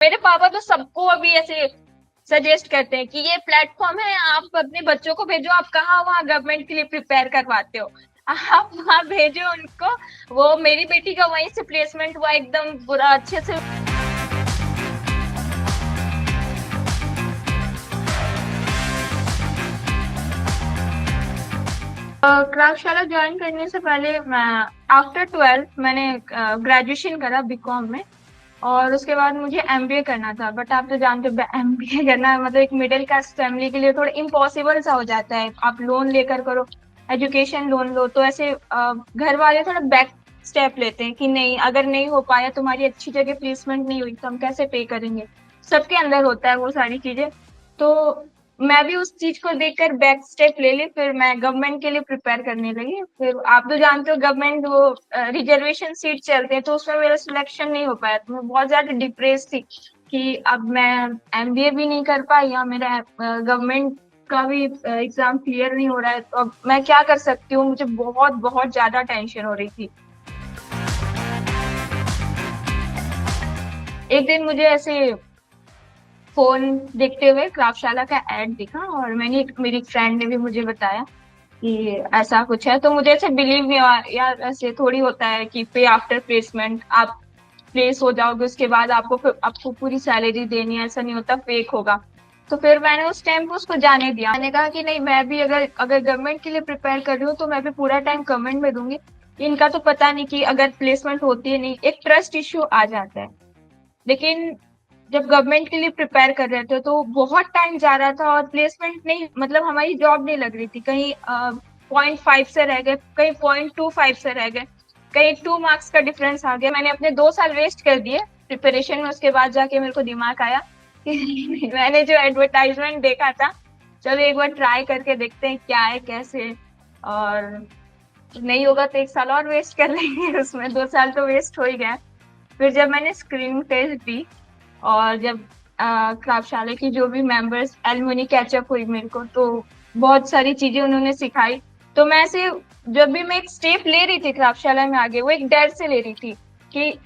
मेरे पापा तो सबको अभी ऐसे सजेस्ट करते हैं कि ये प्लेटफॉर्म है, आप अपने बच्चों को भेजो। आप कहाँ वहाँ गवर्नमेंट के लिए प्रिपेयर करवाते हो, आप वहाँ भेजो उनको। वो मेरी बेटी का वहीं से प्लेसमेंट हुआ, एकदम पूरा अच्छे से। क्राफ्टशाला ज्वाइन करने से पहले मैं आफ्टर 12th मैंने ग्रेजुएशन करा बीकॉम में। और उसके बाद मुझे एमबीए करना था, बट आप तो जानते हो एमबीए करना मतलब एक मिडिल क्लास फैमिली के लिए थोड़ा इम्पॉसिबल सा हो जाता है। आप लोन लेकर करो, एजुकेशन लोन लो, तो ऐसे घर वाले थोड़ा बैक स्टेप लेते हैं कि नहीं, अगर नहीं हो पाया, तुम्हारी अच्छी जगह प्लेसमेंट नहीं हुई, तो हम कैसे पे करेंगे। सबके अंदर होता है वो सारी चीजें। तो मैं भी उस चीज को देखकर बैक स्टेप ले ली, फिर मैं गवर्नमेंट के लिए प्रिपेयर करने लगी। फिर आप तो जानते हो गवर्नमेंट वो रिजर्वेशन सीट चलते हैं, तो उसमें मेरा सिलेक्शन नहीं हो पाया, तो मैं बहुत ज्यादा डिप्रेस थी कि अब मैं एमबीए भी नहीं कर पाई या मेरा गवर्नमेंट का भी एग्जाम क्लियर नहीं हो रहा है, तो अब मैं क्या कर सकती हूँ। मुझे बहुत बहुत ज्यादा टेंशन हो रही थी। एक दिन मुझे ऐसे फोन देखते हुए क्राफ्टशाला का एड दिखा, और मेरी फ्रेंड ने भी मुझे बताया कि ऐसा कुछ है। तो मुझे ऐसे बिलीव नहीं हुआ, यार ऐसे थोड़ी होता है कि पे आफ्टर प्लेसमेंट आप प्लेस हो जाओगे, उसके बाद आपको पूरी सैलरी देनी है, ऐसा नहीं होता, फेक होगा। तो फिर मैंने उस टाइम पे उसको जाने दिया। मैंने कहा कि नहीं, मैं भी अगर अगर गवर्नमेंट के लिए प्रिपेयर कर रही हूँ तो मैं भी पूरा टाइम गवर्नमेंट में दूंगी। इनका तो पता नहीं कि अगर प्लेसमेंट होती है नहीं, एक ट्रस्ट इश्यू आ जाता है। लेकिन जब गवर्नमेंट के लिए प्रिपेयर कर रहे थे तो बहुत टाइम जा रहा था और प्लेसमेंट नहीं, मतलब हमारी जॉब नहीं लग रही थी। कहीं 0.5 से रह गए, कहीं 0.25 से रह गए, कहीं 2 मार्क्स का डिफरेंस आ गया। मैंने अपने 2 साल वेस्ट कर दिए प्रिपरेशन में। उसके बाद जाके मेरे को दिमाग आया कि मैंने जो एडवर्टाइजमेंट देखा था, चलो एक बार ट्राई करके देखते हैं क्या है कैसे है। और नहीं होगा तो 1 साल और वेस्ट कर लेंगे उसमें, 2 साल तो वेस्ट हो ही गया। फिर जब मैंने स्क्रीनिंग टेस्ट दी, और जब क्राफ्टशाला की जो भी मेंबर्स एलुमनी कैचअप हुई मेरे को, तो बहुत सारी चीजें उन्होंने सिखाई। तो मैं ऐसे जब भी मैं एक स्टेप ले रही थी क्राफ्टशाला में आगे, वो एक डर से ले रही थी कि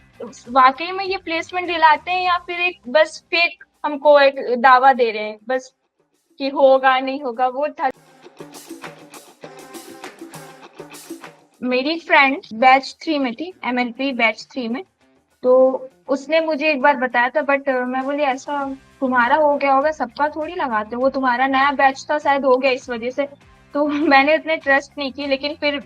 वाकई में ये प्लेसमेंट दिलाते हैं या फिर एक बस फेक हमको एक दावा दे रहे हैं बस कि होगा नहीं होगा, वो था। मेरी फ्रेंड बैच 3 में थी, एमएलपी बैच 3 में। तो उसने मुझे एक बार बताया था, बट मैं बोली ऐसा तुम्हारा हो गया होगा, सबका थोड़ी लगाते, वो तुम्हारा नया बैच था शायद, हो गया इस वजह से। तो मैंने उतने ट्रस्ट नहीं की। लेकिन फिर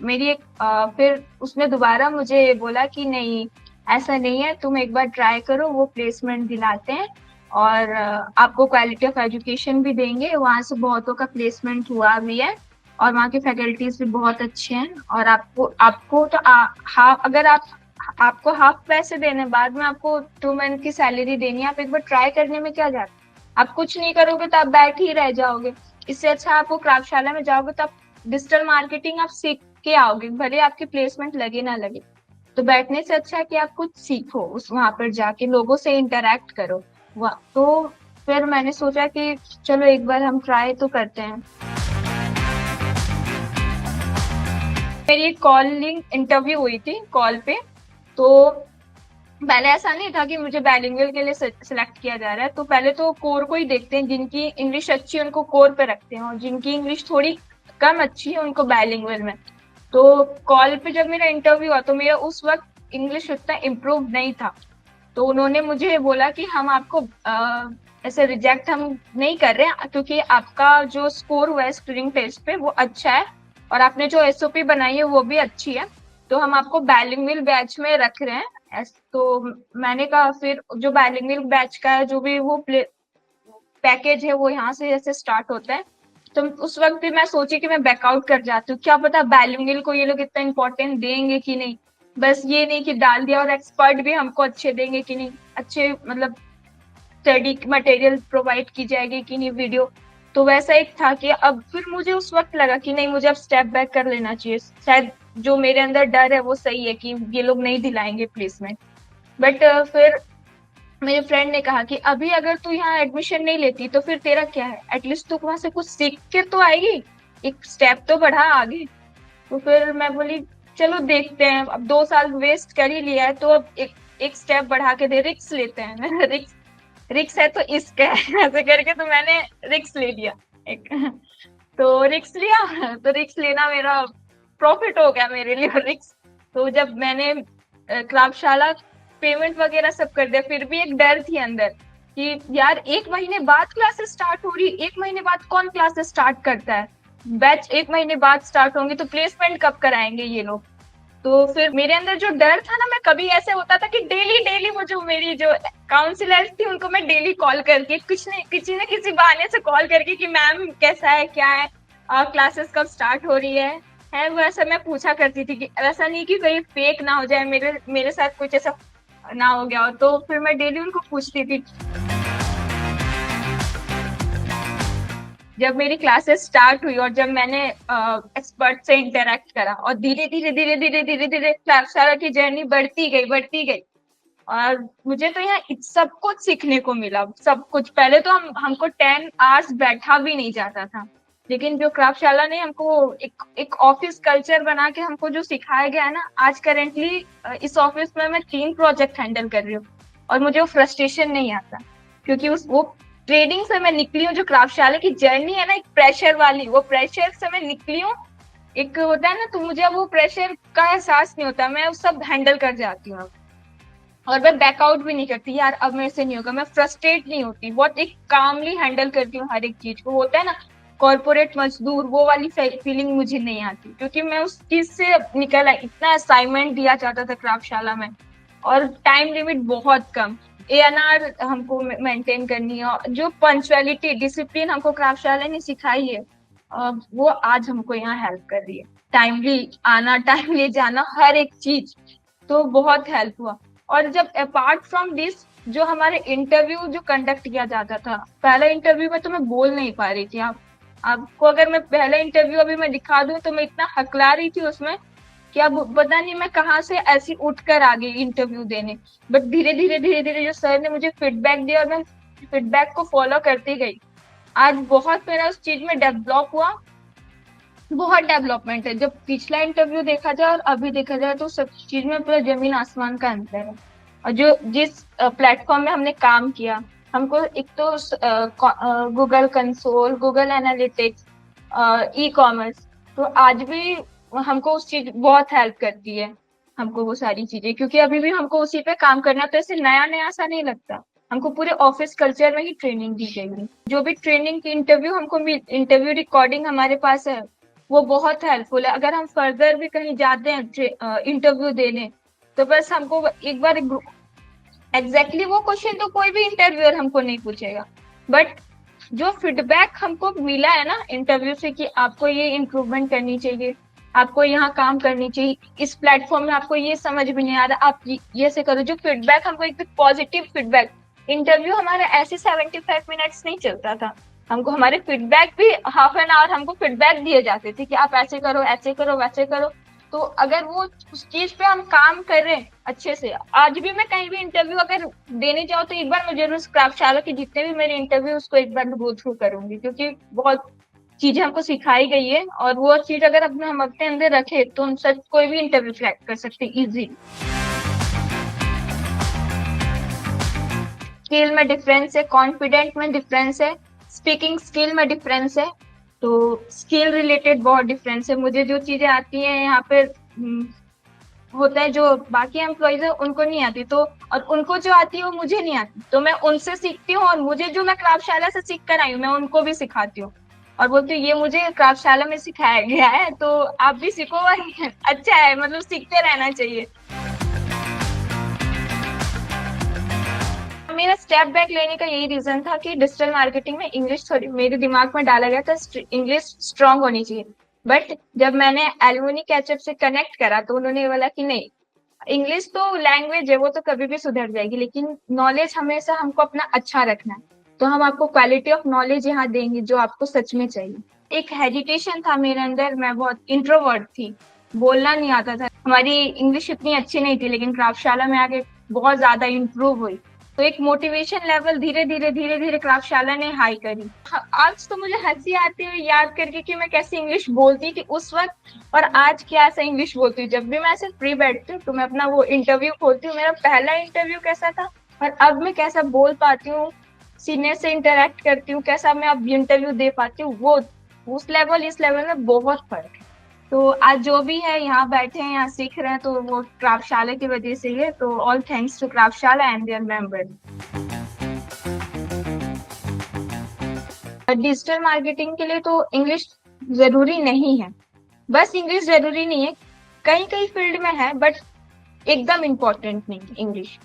फिर उसने दोबारा मुझे बोला कि नहीं, ऐसा नहीं है, तुम एक बार ट्राई करो, वो प्लेसमेंट दिलाते हैं और आपको क्वालिटी ऑफ एजुकेशन भी देंगे। वहां से बहुतों का प्लेसमेंट हुआ भी है, और वहाँ के फैकल्टीज भी बहुत अच्छे हैं। और आपको आपको तो अगर आपको हाफ पैसे देने, बाद में आपको 2 मंथ की सैलरी देनी है। आप एक बार ट्राई करने में क्या जाता है। आप कुछ नहीं करोगे तो आप बैठ ही रह जाओगे। इससे अच्छा आपको क्राफ्टशाला में जाओगे तो आप डिजिटल मार्केटिंग आप सीख के आओगे, भले आपकी प्लेसमेंट लगे ना लगे। तो बैठने से अच्छा है कि आप कुछ सीखो, उस वहां पर जाके लोगों से इंटरेक्ट करो। तो फिर मैंने सोचा कि चलो एक बार हम ट्राई तो करते हैं। मेरी कॉलिंग इंटरव्यू हुई थी कॉल पे। तो पहले ऐसा नहीं था कि मुझे बाइलिंगुअल के लिए सिलेक्ट किया जा रहा है। तो पहले तो कोर को ही देखते हैं, जिनकी इंग्लिश अच्छी है उनको कोर पे रखते हैं, और जिनकी इंग्लिश थोड़ी कम अच्छी है उनको बाइलिंगुअल में। तो कॉल पे जब मेरा इंटरव्यू हुआ तो मेरा उस वक्त इंग्लिश उतना इम्प्रूव नहीं था। तो उन्होंने मुझे बोला कि हम आपको ऐसे रिजेक्ट हम नहीं कर रहे हैं, क्योंकि आपका जो स्कोर हुआ है स्क्रीनिंग टेस्ट पे वो अच्छा है, और आपने जो एसओपी बनाई है वो भी अच्छी है। तो हम आपको बाइलिंगुअल बैच में रख रहे हैं। तो मैंने कहा फिर जो बाइलिंगुअल बैच का है, जो भी वो पैकेज है, वो यहाँ से जैसे स्टार्ट होता है। तो उस वक्त भी मैं सोची कि मैं बैकआउट कर जाती हूँ, क्या पता बाइलिंगुअल को ये लोग इतना इम्पोर्टेंट देंगे कि नहीं। बस ये नहीं कि डाल दिया, और एक्सपर्ट भी हमको अच्छे देंगे कि नहीं, अच्छे मतलब स्टडी मटेरियल प्रोवाइड की जाएगी कि नहीं, वीडियो। तो वैसा एक था कि अब फिर मुझे उस वक्त लगा कि नहीं, मुझे अब स्टेप बैक कर लेना चाहिए। शायद जो मेरे अंदर डर है वो सही है कि ये लोग नहीं दिलाएंगे प्लेसमेंट। बट फिर मेरे फ्रेंड ने कहा कि अभी अगर तू यहाँ एडमिशन नहीं लेती तो फिर तेरा क्या है, एटलीस्ट तू वहां से कुछ सीख के तो आएगी, एक स्टेप तो बढ़ा आगे। तो फिर मैं बोली चलो देखते हैं, अब 2 साल वेस्ट कर ही लिया है तो अब एक एक स्टेप बढ़ा के दे, रिक्स लेते हैं। रिक्स रिक्स है तो इश्क है ऐसे करके, तो मैंने रिक्स ले लिया एक। तो रिक्स लिया, तो रिक्स लेना मेरा प्रॉफिट हो गया मेरे लिए रिक्स। तो जब मैंने क्लाबशाला पेमेंट वगैरह सब कर दिया, फिर भी एक डर थी अंदर कि यार 1 महीने बाद क्लासेस स्टार्ट हो रही, 1 महीने बाद कौन क्लासेस स्टार्ट करता है, बैच 1 महीने बाद स्टार्ट होंगे तो प्लेसमेंट कब कराएंगे ये लोग। तो फिर मेरे अंदर जो डर था ना, मैं कभी ऐसे होता था कि डेली डेली वो जो मेरी जो काउंसलर थी उनको मैं डेली कॉल करके कुछ नहीं किसी न किसी बहाने से कॉल करके कि मैम कैसा है, क्या है, क्लासेस कब स्टार्ट हो रही है वो ऐसा मैं पूछा करती थी कि ऐसा नहीं कि कहीं फेक ना हो जाए, मेरे मेरे साथ कुछ ऐसा ना हो गया हो। तो फिर मैं डेली उनको पूछती थी। जब मेरी क्लासेस स्टार्ट हुई और जब मैंने एक्सपर्ट से इंटरेक्ट करा और धीरे धीरे धीरे धीरे धीरे धीरे क्लाबशाला की जर्नी बढ़ती गई। और मुझे तो यहाँ सब कुछ सीखने को मिला, सब कुछ। पहले तो हमको 10 आवर्स बैठा भी नहीं जाता था, लेकिन जो क्राफ्टशाला ने हमको एक ऑफिस कल्चर बना के हमको जो सिखाया गया है ना, आज करेंटली इस ऑफिस में मैं 3 प्रोजेक्ट हैंडल कर रही हूँ और मुझे वो फ्रस्ट्रेशन नहीं आता, क्योंकि उस वो ट्रेडिंग से मैं निकली हूँ। जो क्राफ्टशाला की जर्नी है ना, एक प्रेशर वाली, वो प्रेशर से मैं निकली हूँ। एक होता है ना, तो मुझे अब वो प्रेशर का एहसास नहीं होता, मैं सब हैंडल कर जाती हूँ। और मैं बैकआउट भी नहीं करती, यार अब मेरे से नहीं होगा, मैं फ्रस्ट्रेट नहीं होती, बहुत एक कामली हैंडल करती हूँ हर एक चीज को। होता है ना कॉर्पोरेट मजदूर, वो वाली फीलिंग मुझे नहीं आती, क्योंकि मैं उस चीज से निकल आई। इतना असाइनमेंट दिया जाता था क्राफ्टशाला में और टाइम लिमिट बहुत कम, एएनआर हमको मेंटेन करनी है, और जो पंचुअलिटी डिसिप्लिन हमको क्राफ्टशाला ने सिखाई है, वो आज हमको यहाँ हेल्प कर रही है। टाइमली आना, टाइमली जाना, हर एक चीज, तो बहुत हेल्प हुआ। और जब अपार्ट फ्रॉम दिस, जो हमारे इंटरव्यू जो कंडक्ट किया जाता था, पहला इंटरव्यू में तो मैं बोल नहीं पा रही थी। आप आपको अगर मैं पहला इंटरव्यू अभी मैं दिखा दूं तो मैं इतना हकला रही थी उसमें कि अब पता नहीं मैं कहाँ से ऐसी उठ कर आ गई इंटरव्यू देने। बट धीरे धीरे धीरे धीरे जो सर ने मुझे फीडबैक दिया और मैं फीडबैक को फॉलो करती गई, आज बहुत मेरा उस चीज में डेवलप हुआ। बहुत डेवलपमेंट है, जब पिछला इंटरव्यू देखा जाए और अभी देखा जाए तो सब चीज में पूरा जमीन आसमान का अंतर है। और जो जिस प्लेटफॉर्म में हमने काम किया, हमको एक तो Google console, Google analytics, e commerce, तो आज भी हमको उस चीज बहुत हेल्प करती है हमको वो सारी चीजें, क्योंकि अभी भी हमको उसी पे काम करना, तो ऐसे नया नया सा नहीं लगता। हमको पूरे ऑफिस कल्चर में ही ट्रेनिंग दी गई है। जो भी ट्रेनिंग की इंटरव्यू हमको इंटरव्यू रिकॉर्डिंग हमारे पास है, वो बहुत हेल्पफुल है। अगर हम फर्दर भी कहीं जाते हैं इंटरव्यू देने, तो बस हमको एक बार एग्जैक्टली वो क्वेश्चन तो कोई भी इंटरव्यूअर हमको नहीं पूछेगा, बट जो फीडबैक हमको मिला है ना इंटरव्यू से कि आपको ये इम्प्रूवमेंट करनी चाहिए, आपको यहाँ काम करनी चाहिए, इस प्लेटफॉर्म में आपको ये समझ में नहीं आ रहा, आप ये से करो, जो फीडबैक हमको एक पॉजिटिव फीडबैक। इंटरव्यू हमारा ऐसे 75 मिनट्स नहीं चलता था, हमको हमारे फीडबैक भी हाफ एन आवर हमको फीडबैक दिए जाते थे कि आप ऐसे करो, ऐसे करो, वैसे करो। तो अगर वो उस चीज पे हम काम कर रहे हैं अच्छे से, आज भी मैं कहीं भी इंटरव्यू अगर देने जाऊँ तो एक बार मैं जरूर क्राफ्टशाला के जितने भी मेरे इंटरव्यू उसको एक बार गो थ्रू करूंगी, क्योंकि बहुत चीजें हमको सिखाई गई है और वो चीज अगर अपने हम अपने अंदर रखे तो हम सब कोई भी इंटरव्यू क्रैक कर सकते हैं इजी। स्किल में डिफरेंस है, कॉन्फिडेंट में डिफरेंस है, स्पीकिंग स्किल में डिफरेंस है। तो स्किल रिलेटेड बहुत डिफरेंस है। मुझे जो चीजें आती हैं यहाँ पे होता है, जो बाकी एम्प्लॉइज है उनको नहीं आती, तो और उनको जो आती है वो मुझे नहीं आती, तो मैं उनसे सीखती हूँ, और मुझे जो मैं क्राफ्टशाला से सीख कर आई हूँ मैं उनको भी सिखाती हूँ और बोलती हूँ ये मुझे क्राफ्टशाला में सिखाया गया है, तो आप भी सीखो और अच्छा है, मतलब सीखते रहना चाहिए। मेरा स्टेप बैक लेने का यही रीजन था कि डिजिटल मार्केटिंग में इंग्लिश थोड़ी मेरे दिमाग में डाला गया था, इंग्लिश स्ट्रांग होनी चाहिए। बट जब मैंने एलुमनी कैचअप से कनेक्ट करा तो उन्होंने बोला कि नहीं, इंग्लिश तो लैंग्वेज है, वो तो कभी भी सुधर जाएगी, लेकिन नॉलेज हमेशा हमको अपना अच्छा रखना है, तो हम आपको क्वालिटी ऑफ नॉलेज यहाँ देंगे जो आपको सच में चाहिए। एक हेजिटेशन था मेरे अंदर, मैं बहुत इंट्रोवर्ट थी, बोलना नहीं आता था, हमारी इंग्लिश इतनी अच्छी नहीं थी, लेकिन क्राफ्टशाला में आके बहुत ज्यादा इम्प्रूव हुई। तो एक मोटिवेशन लेवल धीरे धीरे धीरे धीरे क्राफ्टशाला ने हाई करी। आज तो मुझे हंसी आती है याद करके कि मैं कैसे इंग्लिश बोलती थी उस वक्त, और आज क्या ऐसा इंग्लिश बोलती हूँ। जब भी मैं ऐसे फ्री बैठती हूँ तो मैं अपना वो इंटरव्यू खोलती हूँ, मेरा पहला इंटरव्यू कैसा था और अब मैं कैसा बोल पाती हूँ, सीनियर से इंटरेक्ट करती हूँ, कैसा मैं अब इंटरव्यू दे पाती हूँ, वो उस लेवल इस लेवल में बहुत फर्क है। तो आज जो भी है यहाँ बैठे हैं, यहाँ सीख रहे हैं, तो वो क्राफ्टशाला की वजह से ही है। तो all thanks to Kraftshala and their member. Digital marketing के लिए तो इंग्लिश जरूरी नहीं है, बस इंग्लिश जरूरी नहीं है, कई कई फील्ड में है, बट एकदम इम्पोर्टेंट नहीं इंग्लिश।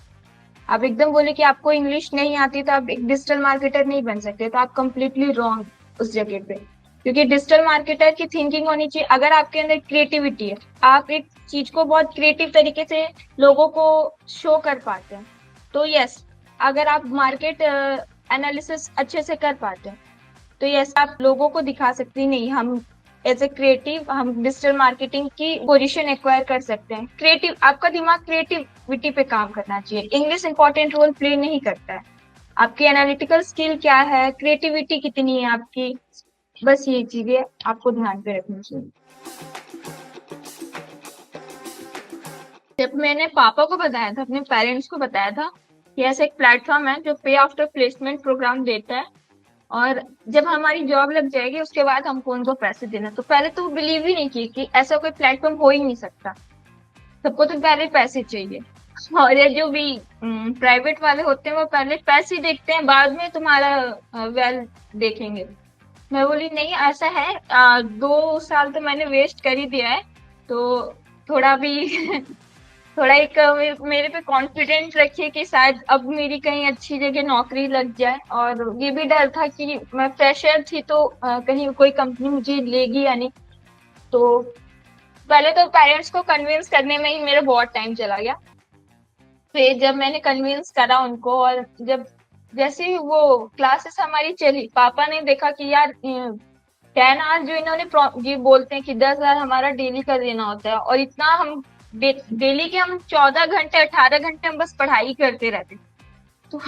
आप एकदम बोले कि आपको इंग्लिश नहीं आती तो आप एक डिजिटल मार्केटर नहीं बन सकते, तो आप कंप्लीटली रॉन्ग उस जगह पे। क्योंकि डिजिटल मार्केटर की थिंकिंग होनी चाहिए, अगर आपके अंदर क्रिएटिविटी है, आप एक चीज को बहुत क्रिएटिव तरीके से लोगों को शो कर पाते हैं, तो यस, अगर आप मार्केट एनालिसिस अच्छे से कर पाते हैं, तो यस, आप लोगों को दिखा सकते नहीं, हम एज ए क्रिएटिव हम डिजिटल मार्केटिंग की पोजीशन एक्वायर कर सकते हैं। क्रिएटिव, आपका दिमाग क्रिएटिविटी पे काम करना चाहिए, इंग्लिश इंपॉर्टेंट रोल प्ले नहीं करता है। आपकी एनालिटिकल स्किल क्या है, क्रिएटिविटी कितनी है आपकी, बस ये चीजें आपको ध्यान पे रखनी चाहिए। जब मैंने पापा को बताया था, अपने पेरेंट्स को बताया था कि ऐसा एक प्लेटफॉर्म है जो पे आफ्टर प्लेसमेंट प्रोग्राम देता है, और जब हमारी जॉब लग जाएगी उसके बाद हमको उनको पैसे देना, तो पहले तो बिलीव ही नहीं की कि ऐसा कोई प्लेटफॉर्म हो ही नहीं सकता। सबको तो पहले पैसे चाहिए, और ये जो भी प्राइवेट वाले होते हैं वो पहले पैसे देखते हैं, बाद में तुम्हारा वेल देखेंगे। मैं बोली नहीं ऐसा है, 2 साल तो मैंने वेस्ट कर ही दिया है, तो थोड़ा भी थोड़ा एक मेरे पे कॉन्फिडेंट रखिए कि शायद अब मेरी कहीं अच्छी जगह नौकरी लग जाए। और ये भी डर था कि मैं फ्रेशर थी, तो कहीं कोई कंपनी मुझे लेगी या नहीं। तो पहले तो पेरेंट्स को कन्विंस करने में ही मेरा बहुत टाइम चला गया। फिर जब मैंने कन्विंस करा उनको, और जब जैसे ही वो क्लासेस हमारी चली, पापा ने देखा कि यार 10 आवर्स जो इन्होंने ये बोलते हैं कि 10 हजार हमारा डेली का देना होता है, और इतना हम डेली के हम 14 घंटे 18 घंटे हम बस पढ़ाई करते रहते। तो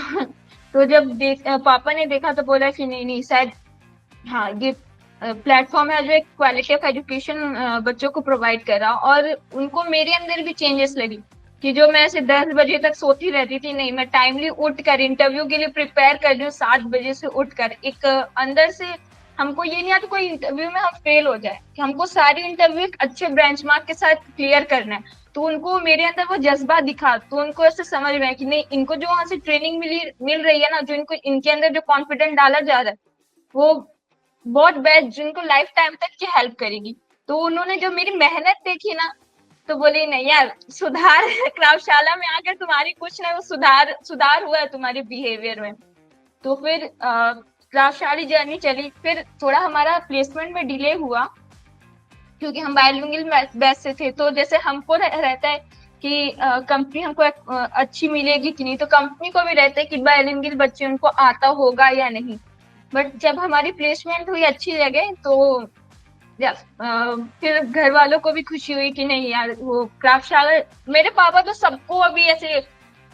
तो जब पापा ने देखा तो बोला कि नहीं नहीं, शायद हाँ ये प्लेटफॉर्म है जो एक क्वालिटी ऑफ एजुकेशन बच्चों को प्रोवाइड कर रहा। और उनको मेरे अंदर भी चेंजेस लगी कि जो मैं ऐसे 10 बजे तक सोती रहती थी, नहीं, मैं टाइमली उठ कर इंटरव्यू के लिए प्रिपेयर कर रही हूँ, 7 बजे से उठ कर। एक अंदर से हमको ये नहीं आता कोई इंटरव्यू में हम फेल हो जाए, कि हमको सारी इंटरव्यू एक अच्छे बेंचमार्क के साथ क्लियर करना है। तो उनको मेरे अंदर वो जज्बा दिखा, तो उनको ऐसे समझ में आया कि नहीं, इनको जो वहां से ट्रेनिंग मिल रही है ना, जो इनको इनके अंदर जो कॉन्फिडेंट डाला जा रहा है, वो बहुत बेस्ट, जिनको लाइफ टाइम तक की हेल्प करेगी। तो उन्होंने जब मेरी मेहनत देखी ना, तो बोली नहीं यार, सुधार क्राफ्टशाला में आकर तुम्हारी कुछ नहीं, वो सुधार हुआ है तुम्हारे बिहेवियर में। तो फिर क्राफ्टशाला जर्नी चली। फिर थोड़ा हमारा प्लेसमेंट में डिले हुआ, क्योंकि हम बायलिंगुअल बैच से थे, तो जैसे हमको रहता है कि कंपनी हमको अच्छी मिलेगी कि नहीं, तो कंपनी को भी रहता है कि बायलिंगुअल बच्चे उनको आता होगा या नहीं। बट जब हमारी प्लेसमेंट हुई अच्छी जगह, तो फिर घर वालों को भी खुशी हुई कि नहीं यार, वो क्राफ्टशाला, मेरे पापा तो सबको अभी ऐसे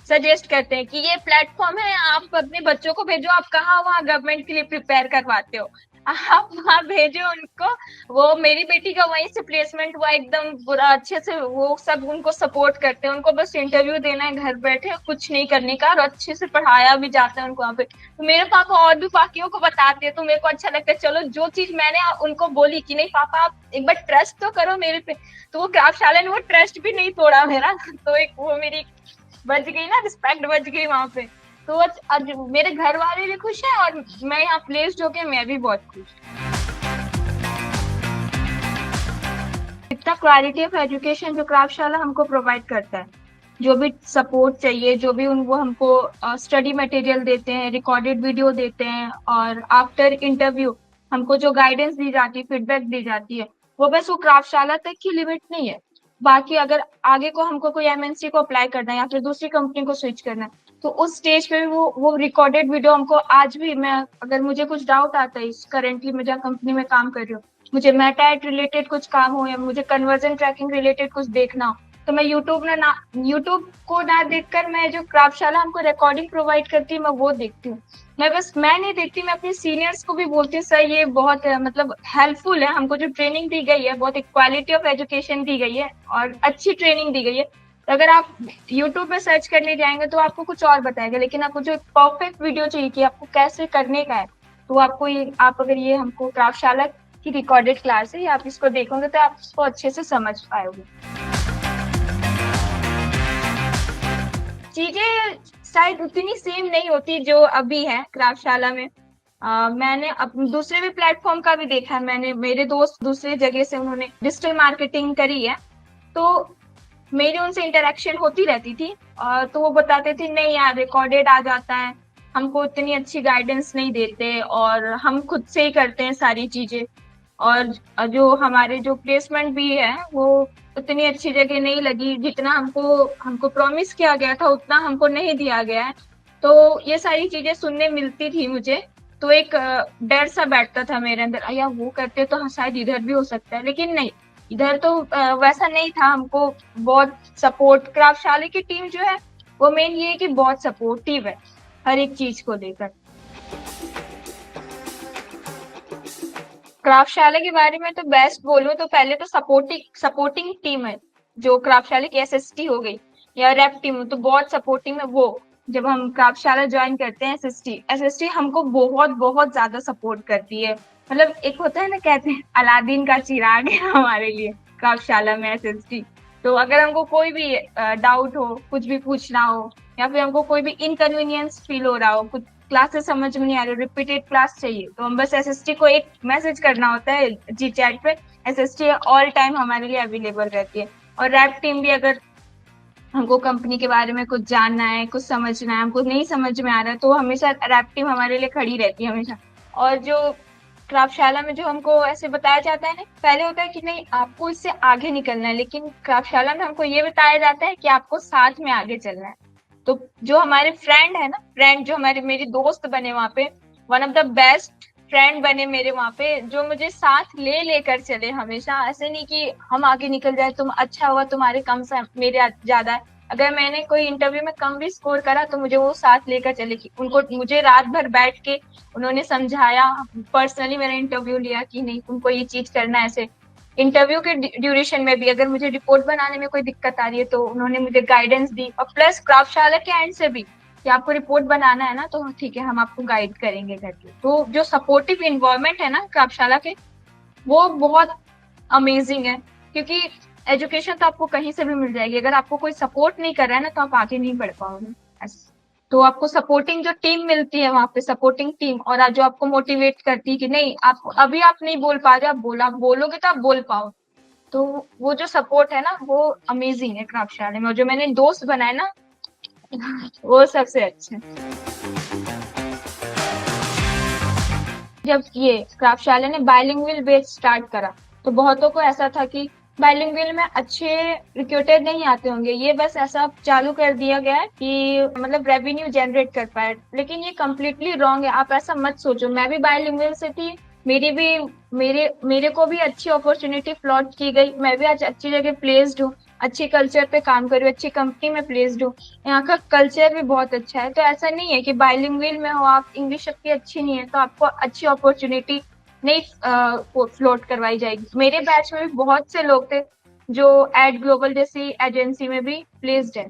सजेस्ट करते हैं कि ये प्लेटफॉर्म है, आप अपने बच्चों को भेजो, आप कहाँ वहाँ गवर्नमेंट के लिए प्रिपेयर करवाते हो, आप वहाँ भेजो उनको। वो मेरी बेटी का वहीं से प्लेसमेंट हुआ, एकदम पूरा अच्छे से, वो सब उनको सपोर्ट करते हैं, उनको बस इंटरव्यू देना है घर बैठे, कुछ नहीं करने का, और अच्छे से पढ़ाया भी जाता है उनको वहाँ पे। तो मेरे पापा और भी बाकियों को बताते हैं, तो मेरे को अच्छा लगता है, चलो जो चीज मैंने उनको बोली कि नहीं पापा आप एक बार ट्रस्ट तो करो मेरे पे, तो वो क्राफ्टशाला ने वो ट्रस्ट भी नहीं तोड़ा मेरा। तो एक वो मेरी बच गई ना, रिस्पेक्ट बच गई वहां पे। तो आज मेरे घर वाले भी खुश हैं, और मैं यहाँ प्लेस्ड होके मैं भी बहुत खुश। इतना क्वालिटी ऑफ एजुकेशन जो क्राफ्टशाला हमको प्रोवाइड करता है, जो भी सपोर्ट चाहिए, जो भी वो हमको स्टडी मटेरियल देते हैं, रिकॉर्डेड वीडियो देते हैं, और आफ्टर इंटरव्यू हमको जो गाइडेंस दी जाती है, फीडबैक दी जाती है, वो बस वो क्राफ्टशाला तक की लिमिट नहीं है। बाकी अगर आगे को हमको कोई एमएनसी को अप्लाई करना है या फिर दूसरी कंपनी को स्विच करना है, तो उस स्टेज पे भी वो रिकॉर्डेड वीडियो हमको, आज भी मैं अगर मुझे कुछ डाउट आता है, करेंटली मैं जहाँ कंपनी में काम कर रही हूँ, मुझे मेटा एड रिलेटेड कुछ काम हो या मुझे कन्वर्जन ट्रैकिंग रिलेटेड कुछ देखना हो, तो मैं यूट्यूब को ना देखकर, मैं जो क्राफ्टशाला हमको रिकॉर्डिंग प्रोवाइड करती है मैं वो देखती हूँ। मैं नहीं देखती, मैं अपने सीनियर्स को भी बोलती हूँ, सर ये बहुत मतलब हेल्पफुल है, हमको जो ट्रेनिंग दी गई है, बहुत एक क्वालिटी ऑफ एजुकेशन दी गई है और अच्छी ट्रेनिंग दी गई है, तो अगर आप यूट्यूब पे सर्च करने जाएंगे तो आपको कुछ और बताएगा, लेकिन आपको जो परफेक्ट वीडियो चाहिए कि आपको कैसे करने का है, तो आपको ये, आप अगर ये हमको क्राफ्टशाला की रिकॉर्डेड क्लास है, आप इसको देखोगे तो आप इसको अच्छे से समझ पाओगे। चीजें शायद उतनी सेम नहीं होती जो अभी है क्राफ्टशाला में। मैंने दूसरे भी प्लेटफॉर्म का भी देखा है, मैंने, मेरे दोस्त दूसरे जगह से उन्होंने डिजिटल मार्केटिंग करी है, तो मेरी उनसे इंटरेक्शन होती रहती थी। तो वो बताते थे नहीं यार रिकॉर्डेड आ जाता है, हमको इतनी अच्छी गाइडेंस नहीं देते और हम खुद से ही करते हैं सारी चीजें। और जो हमारे जो प्लेसमेंट भी है वो उतनी अच्छी जगह नहीं लगी, जितना हमको हमको प्रॉमिस किया गया था उतना हमको नहीं दिया गया है। तो ये सारी चीजें सुनने मिलती थी मुझे, तो एक डर सा बैठता था मेरे अंदर, या वो करते तो हाँ शायद इधर भी हो सकता है, लेकिन नहीं, इधर तो वैसा नहीं था। हमको बहुत सपोर्ट, क्राफ्टशाला की टीम जो है वो मेन ये है कि बहुत सपोर्टिव है हर एक चीज को लेकर। क्राफ्टशाला के बारे में तो बेस्ट बोलूं तो पहले तो सपोर्टिंग सपोर्टिंग टीम है, जो क्राफ्टशाला की एसएसटी हो गई या रैप टीम, तो बहुत सपोर्टिंग है वो। जब हम क्राफ्टशाला ज्वाइन करते हैं, एसएसटी एसएसटी हमको बहुत बहुत ज्यादा सपोर्ट करती है। मतलब एक होता है ना, कहते हैं अलादीन का चिराग है हमारे लिए क्राफ्टशाला में एसएसटी। तो अगर हमको कोई भी डाउट हो, कुछ भी पूछना हो, या फिर हमको कोई भी इनकन्वीनियंस फील हो रहा हो, कुछ क्लासेस समझ में नहीं आ रही, रिपीटेड क्लास चाहिए, तो हम बस एसएसटी को एक मैसेज करना होता है जी चैट पे, एसएसटी ऑल टाइम हमारे लिए अवेलेबल रहती है। और रैप टीम भी, अगर हमको कंपनी के बारे में कुछ जानना है, कुछ समझना है, हमको नहीं समझ में आ रहा है, तो हमेशा रैप टीम हमारे लिए खड़ी रहती है हमेशा। और जो क्राफ्टशाला में जो हमको ऐसे बताया जाता है ना, पहले होता है कि नहीं आपको इससे आगे निकलना है, लेकिन क्राफ्टशाला में हमको ये बताया जाता है कि आपको साथ में आगे चलना है। तो जो हमारे फ्रेंड है ना, फ्रेंड जो हमारे मेरे दोस्त बने वहां पे, one of the best friend बने मेरे वहां पे, जो मुझे साथ ले लेकर चले हमेशा। ऐसे नहीं कि हम आगे निकल जाए, तुम अच्छा हुआ तुम्हारे कम से मेरे ज्यादा है, अगर मैंने कोई इंटरव्यू में कम भी स्कोर करा तो मुझे वो साथ लेकर चले। कि उनको मुझे रात भर बैठ के उन्होंने समझाया, पर्सनली मैंने इंटरव्यू लिया कि नहीं तुमको ये चीज करना है ऐसे। इंटरव्यू के ड्यूरेशन में भी अगर मुझे रिपोर्ट बनाने में कोई दिक्कत आ रही है तो उन्होंने मुझे गाइडेंस दी, और प्लस क्राफ्टशाला के एंड से भी कि आपको रिपोर्ट बनाना है ना तो ठीक है हम आपको गाइड करेंगे करके। तो जो सपोर्टिव इन्वायरमेंट है ना क्राफ्टशाला के, वो बहुत अमेजिंग है। क्योंकि एजुकेशन तो आपको कहीं से भी मिल जाएगी, अगर आपको कोई सपोर्ट नहीं कर रहा है ना तो आप आगे नहीं बढ़ पाओगे। तो आपको सपोर्टिंग जो टीम मिलती है वहां पे, सपोर्टिंग टीम, और जो आपको मोटिवेट करती है कि नहीं आप अभी आप नहीं बोल पा रहे, आप बोलोगे तो आप बोल पाओ। तो वो जो सपोर्ट है ना वो अमेजिंग है क्राफ्टशाला में, और जो मैंने दोस्त बनाए ना वो सबसे अच्छे। जब ये क्राफ्टशाला ने बायलिंगुअल बैच स्टार्ट करा तो बहुतों को ऐसा था कि बायलिंगुअल में अच्छे रिक्रूटर नहीं आते होंगे, ये बस ऐसा चालू कर दिया गया है कि मतलब रेवेन्यू जनरेट कर पाए, लेकिन ये कम्प्लीटली रॉन्ग है। आप ऐसा मत सोचो, मैं भी बायलिंगुअल से थी, मेरी भी मेरे मेरे को भी अच्छी अपॉर्चुनिटी प्लॉट की गई, मैं भी आज अच्छी जगह प्लेस्ड हूँ, अच्छी कल्चर पे काम कर रही हूँ, अच्छी कंपनी में प्लेस्ड हूँ, यहाँ का कल्चर भी बहुत अच्छा है। तो ऐसा नहीं है कि बाइलिंगुअल में हो आप, इंग्लिश आपकी अच्छी नहीं है तो आपको अच्छी अपॉर्चुनिटी नहीं फ्लोट करवाई जाएगी। मेरे बैच में भी बहुत से लोग थे जो एड ग्लोबल जैसी एजेंसी में भी प्लेस्ड है,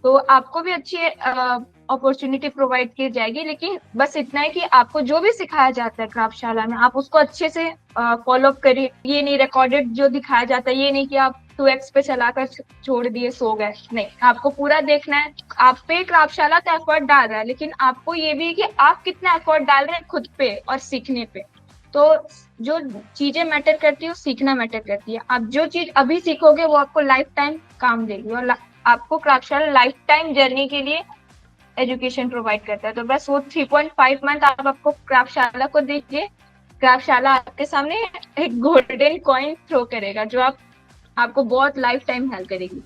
तो आपको भी अच्छी अपॉर्चुनिटी प्रोवाइड की जाएगी। लेकिन बस इतना है कि आपको जो भी सिखाया जाता है क्राफ्टशाला में आप उसको अच्छे से फॉलो अप करिए। ये नहीं रिकॉर्डेड जो दिखाया जाता है, ये नहीं कि आप 2x पे चलाकर छोड़ दिए सो गए, नहीं, आपको पूरा देखना है। आप पे क्राफ्टशाला तो एफर्ट डाल रहा है, लेकिन आपको ये भी है कि आप कितना एफर्ट डाल रहे हैं खुद पे और सीखने पे। तो जो चीजें मैटर करती है वो सीखना मैटर करती है। आप जो चीज अभी सीखोगे वो आपको लाइफ टाइम काम देगी, और आपको क्राफ्टशाला लाइफ टाइम जर्नी के लिए एजुकेशन प्रोवाइड करता है। तो बस वो 3.5 मंथ आप आपको क्राफ्टशाला को दीजिए, क्राफ्टशाला आपके सामने एक गोल्डन कॉइन थ्रो करेगा जो आपको बहुत लाइफ टाइम हेल्प करेगी।